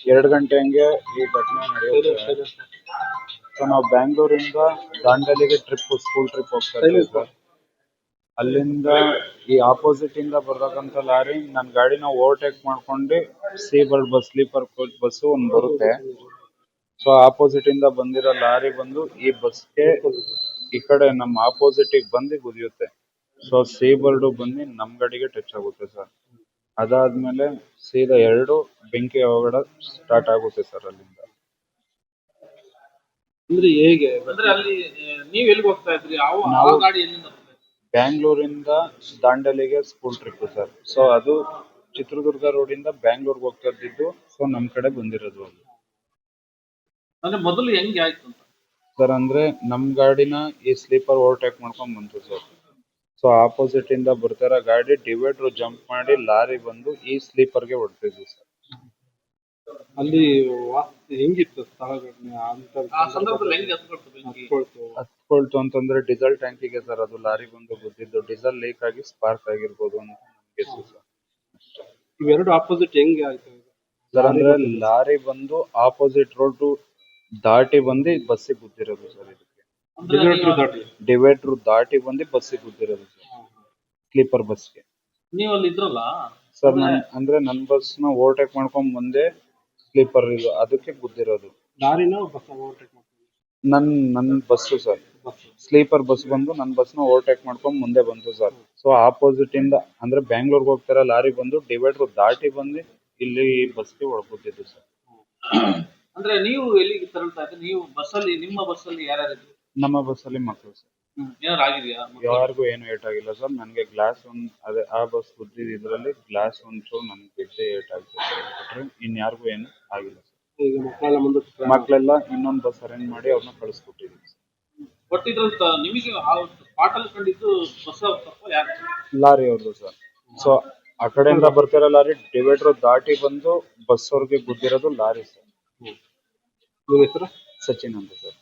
2 ಗಂಟೆ ಹಂಗೆ ಈ ಘಟನೆ ನಡೆಯುತ್ತೆ. ಸೊ ನಾವು ಬ್ಯಾಂಗ್ಳೂರಿಂದ ದಾಂಡೇಲಿಗೆ ಸ್ಕೂಲ್ ಟ್ರಿಪ್ ಹೋಗ್ತಾ ಇದ್ವಿ ಸರ್. ಅಲ್ಲಿಂದ ಈ ಆಪೋಸಿಟ್ ಇಂದ ಬರ್ತಕ್ಕಂಥ ಲಾರಿ ನನ್ನ ಗಾಡಿನ ಓವರ್ಟೇಕ್ ಮಾಡ್ಕೊಂಡು Seabird bus sleeper coach bus ಒಂದ್ ಬರುತ್ತೆ. ಸೊ ಆಪೋಸಿಟ್ ಇಂದ ಬಂದಿರೋ ಲಾರಿ ಬಂದು ಈ ಬಸ್ಗೆ ಈ ಕಡೆ ನಮ್ಮ ಆಪೋಸಿಟ್ ಬಂದು ಗುದಿಯುತ್ತೆ. ಸೊ ಸೀಬರ್ಡ್ ಬಂದು ನಮ್ ಗಾಡಿಗೆ ಟಚ್ ಆಗುತ್ತೆ ಸರ್. ಅದಾದ್ಮೇಲೆ ಸೀದಾ ಎರಡು ಬೆಂಕಿ ಅವಘಡ ಸ್ಟಾರ್ಟ್ ಆಗುತ್ತೆ ಸರ್ ಅಲ್ಲಿಂದ. ಅಂದ್ರೆ ಹೇಗೆ ಅಂದ್ರೆ ಅಲ್ಲಿ ನೀವ್ ಎಲ್ಲಿಗೆ ಹೋಗ್ತಾ ಇದ್ರಿ? ಯಾವ ಗಾಡಿ ಎಲ್ಲಿಂದ? ಬ್ಯಾಂಗ್ಳೂರಿಂದ ದಾಂಡೇಲಿಗೆ ಸ್ಕೂಲ್ ಟ್ರಿಪ್ ಸರ್. ಸೊ ಅದು ಚಿತ್ರದುರ್ಗ ರೋಡ್ ಇಂದ ಬ್ಯಾಂಗ್ಳೂರ್ಗೆ ಹೋಗ್ತಾ ಇದ್ದಿದ್ದು. ಸೊ ನಮ್ ಕಡೆ ಬಂದಿರೋದು ಅದು. ಅಂದ್ರೆ ಮೊದಲು ಹೆಂಗೆ ಆಯ್ತು ಅಂತ ಸರ್? ಅಂದ್ರೆ ನಮ್ ಗಾಡಿನ ಈ ಸ್ಲೀಪರ್ ಓವರ್ಟೇಕ್ ಮಾಡ್ಕೊಂಡ್ ಬಂತು ಸರ್. ಸೊ ಆಪೋಸಿಟ್ ಇಂದ ಬರ್ತಾರ ಗಾಡಿ ಡಿವೈಡರ್ ಜಂಪ್ ಮಾಡಿ ಲಾರಿ ಬಂದು ಈ ಸ್ಲೀಪರ್ಗೆ ಹೊಡ್ತಿದ್ವಿ ಸರ್. ಅಲ್ಲಿ ಹೆಂಗಿತ್ತು ಸ್ಥಳಘಟನೆ? ಹತ್ಕೊಳ್ತು ಅಂತಂದ್ರೆ ಡೀಸೆಲ್ ಟ್ಯಾಂಕಿಗೆ ಸರ್ ಅದು ಲಾರಿ ಬಂದು ಗುದ್ದಿದ್ದು. ಡೀಸೆಲ್ ಲೀಕ್ ಆಗಿ ಸ್ಪಾರ್ಕ್ ಆಗಿರ್ಬೋದು ಅಂತ ನಮ್ಗೆ ಸರ್. ಇವೆರಡು ಆಪೋಸಿಟ್ ಹೆಂಗೆ ಆಯ್ತು ಸರ್? ಅಂದ್ರೆ ಲಾರಿ ಬಂದು ಆಪೋಸಿಟ್ ರೋಡ್ ದಾಟಿ ಬಂದು ಬಸ್ಸಿಗೆ ಗುದ್ದಿರೋದು ಸರ್. ಇದಕ್ಕೆ ಡಿವೈಡರ್ ದಾಟಿ ಬಂದು ಬಸ್ಸಿಗೆ ಗುದ್ದಿರೋದು ಸರ್, ಸ್ಲೀಪರ್ ಬಸ್ಗೆ. ನೀವು ಅಲ್ಲಿ ಇದ್ರಲ್ಲ ಸರ್? ಅಂದ್ರೆ ನನ್ ಬಸ್ ನ ಓವರ್ಟೇಕ್ ಮಾಡ್ಕೊಂಡ್ ಬಂದೆ ಸ್ಲೀಪರ್ ಇದು ಅದಕ್ಕೆ ಗುದ್ದಿರೋದು. ಲಾರಿನ ಬಸ್ ಓವರ್ಟೇಕ್ ನನ್ ಬಸ್ಸು ಸರ್. ಸ್ಲೀಪರ್ ಬಸ್ ಬಂದು ನನ್ ಬಸ್ ನ ಓವರ್ಟೇಕ್ ಮಾಡ್ಕೊಂಡ್ ಮುಂದೆ ಬಂತು ಸರ್. ಸೊ ಆಪೋಸಿಟ್ ಇಂದ ಅಂದ್ರೆ ಬ್ಯಾಂಗ್ಳೂರ್ಗೆ ಹೋಗ್ತಾರ ಲಾರಿ ಬಂದು ಡಿವೈಡರ್ ದಾಟಿ ಬಂದು ಇಲ್ಲಿ ಬಸ್ಗೆ ಹೊಡ್ಕೊತಿದ್ದು ಸರ್. ಅಂದ್ರೆ ನೀವು ಎಲ್ಲಿಗೆ ತರಳ್ತಾ ಇದ್ರಿ? ನೀವು ಬಸ್ಸಲ್ಲಿ ನಿಮ್ಮ ಬಸ್ಸಲ್ಲಿ ಯಾರ್ಯಾರಿದ್ರು? ನಮ್ಮ ಬಸ್ಸಲ್ಲಿ ಮಕ್ಕಳು ಸರ್. ಏನಾರು ಆಗಿದೆಯಾ? ಯಾರಿಗೂ ಏನು ಏಟ್ ಆಗಿಲ್ಲ ಸರ್. ನನ್ಗೆ ಗ್ಲಾಸ್ ಅದೇ ಆ ಬಸ್ ಗುದ್ದಿದ್ ಇದ್ರಲ್ಲಿ ಗ್ಲಾಸ್ ಒಂಚೂರು ನನ್ಗೆ ಬಿದ್ದೆ ಏಟ್ ಆಗಿದೆ. ಇನ್ಯಾರಿಗೂ ಏನು ಆಗಿಲ್ಲ ಸರ್. ಈಗ ಮಕ್ಕಳೆಲ್ಲ ಇನ್ನೊಂದು ಬಸ್ ಅರೇಂಜ್ ಮಾಡಿ ಅವ್ರನ್ನ ಕಳಿಸ್ಕೊಟ್ಟಿದ್ದೀವಿ ಸರ್. ಬಟ್ ಇದ್ರಂತ ನಿಮಗೆ ಸ್ಪಾಟ್ ಅಲ್ಲಿ ಕಂಡಿದ್ದು ಬಸ್ ಯಾರು? ಲಾರಿ ಅವ್ರದ್ದು ಸರ್. ಸೊ ಆ ಕಡೆಯಿಂದ ಬರ್ತಿರೋ ಲಾರಿ ಡಿವೈಡರ್ ದಾಟಿ ಬಂದು ಬಸ್ ಅವ್ರಿಗೆ ಗುದ್ದಿರೋದು ಲಾರಿ ಸರ್. ನಿಮ್ಮ ಹೆಸರು? ಸಚಿನ್ ಅಂತ ಸರ್.